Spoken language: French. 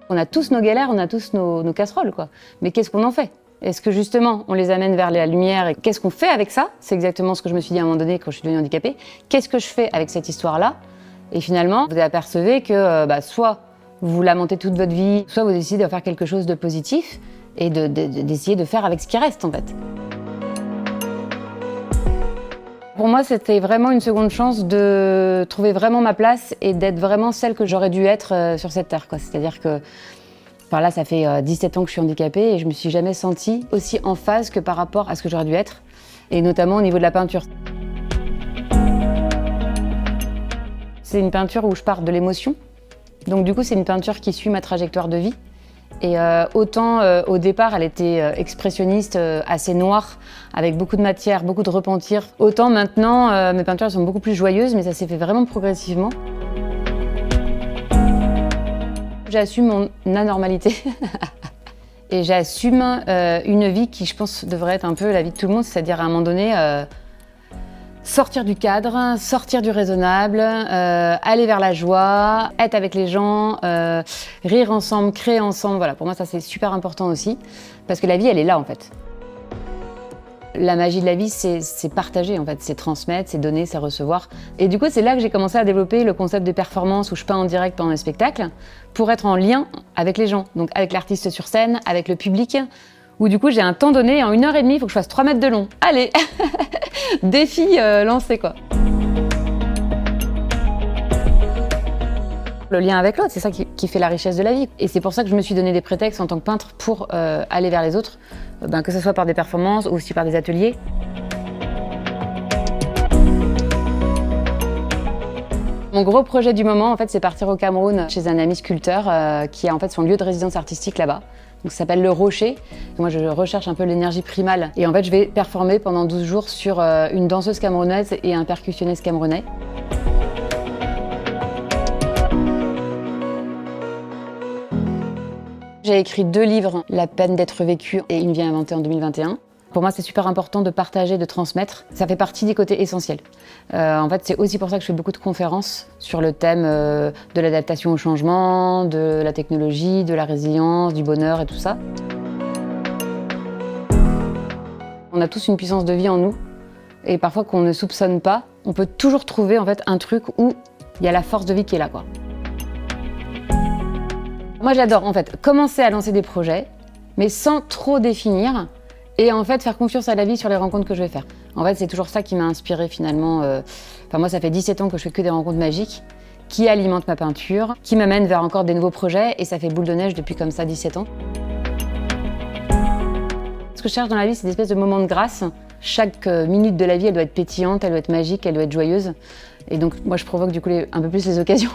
On a tous nos galères, on a tous nos casseroles, quoi. Mais qu'est-ce qu'on en fait? Est-ce que justement, on les amène vers la lumière et qu'est-ce qu'on fait avec ça? C'est exactement ce que je me suis dit à un moment donné quand je suis devenue handicapée. Qu'est-ce que je fais avec cette histoire-là? Et finalement, vous apercevez que soit vous lamentez toute votre vie, soit vous décidez de faire quelque chose de positif et d'essayer de faire avec ce qui reste, en fait. Pour moi, c'était vraiment une seconde chance de trouver vraiment ma place et d'être vraiment celle que j'aurais dû être sur cette terre, quoi. C'est-à-dire que là, ça fait 17 ans que je suis handicapée et je me suis jamais sentie aussi en phase que par rapport à ce que j'aurais dû être, et notamment au niveau de la peinture. C'est une peinture où je pars de l'émotion, donc du coup, c'est une peinture qui suit ma trajectoire de vie. Et autant au départ, elle était expressionniste, assez noire, avec beaucoup de matière, beaucoup de repentir. Autant maintenant, mes peintures sont beaucoup plus joyeuses, mais ça s'est fait vraiment progressivement. J'assume mon anormalité et j'assume une vie qui, je pense, devrait être un peu la vie de tout le monde, c'est-à-dire à un moment donné, sortir du cadre, sortir du raisonnable, aller vers la joie, être avec les gens, rire ensemble, créer ensemble. Voilà, pour moi, ça c'est super important aussi, parce que la vie, elle est là en fait. La magie de la vie, c'est partager en fait, c'est transmettre, c'est donner, c'est recevoir. Et du coup, c'est là que j'ai commencé à développer le concept de performance où je peins en direct pendant les spectacles pour être en lien avec les gens, donc avec l'artiste sur scène, avec le public, où du coup, j'ai un temps donné, en 1h30, il faut que je fasse 3 mètres de long. Allez, défi lancé quoi. Le lien avec l'autre, c'est ça qui fait la richesse de la vie. Et c'est pour ça que je me suis donné des prétextes en tant que peintre pour aller vers les autres, que ce soit par des performances ou aussi par des ateliers. Mon gros projet du moment, en fait, c'est partir au Cameroun chez un ami sculpteur qui a en fait son lieu de résidence artistique là-bas. Donc ça s'appelle Le Rocher. Moi, je recherche un peu l'énergie primale. Et en fait, je vais performer pendant 12 jours sur une danseuse camerounaise et un percussionniste camerounais. J'ai écrit 2 livres, La peine d'être vécue et Une vie inventée en 2021. Pour moi, c'est super important de partager, de transmettre. Ça fait partie des côtés essentiels. En fait, c'est aussi pour ça que je fais beaucoup de conférences sur le thème de l'adaptation au changement, de la technologie, de la résilience, du bonheur et tout ça. On a tous une puissance de vie en nous. Et parfois, qu'on ne soupçonne pas, on peut toujours trouver en fait, un truc où il y a la force de vie qui est là, quoi. Moi, j'adore en fait commencer à lancer des projets, mais sans trop définir, et en fait faire confiance à la vie sur les rencontres que je vais faire. En fait, c'est toujours ça qui m'a inspirée finalement. Moi, ça fait 17 ans que je fais que des rencontres magiques, qui alimentent ma peinture, qui m'amènent vers encore des nouveaux projets, et ça fait boule de neige depuis comme ça 17 ans. Ce que je cherche dans la vie, c'est des espèces de moments de grâce. Chaque minute de la vie, elle doit être pétillante, elle doit être magique, elle doit être joyeuse. Et donc, moi, je provoque du coup un peu plus les occasions.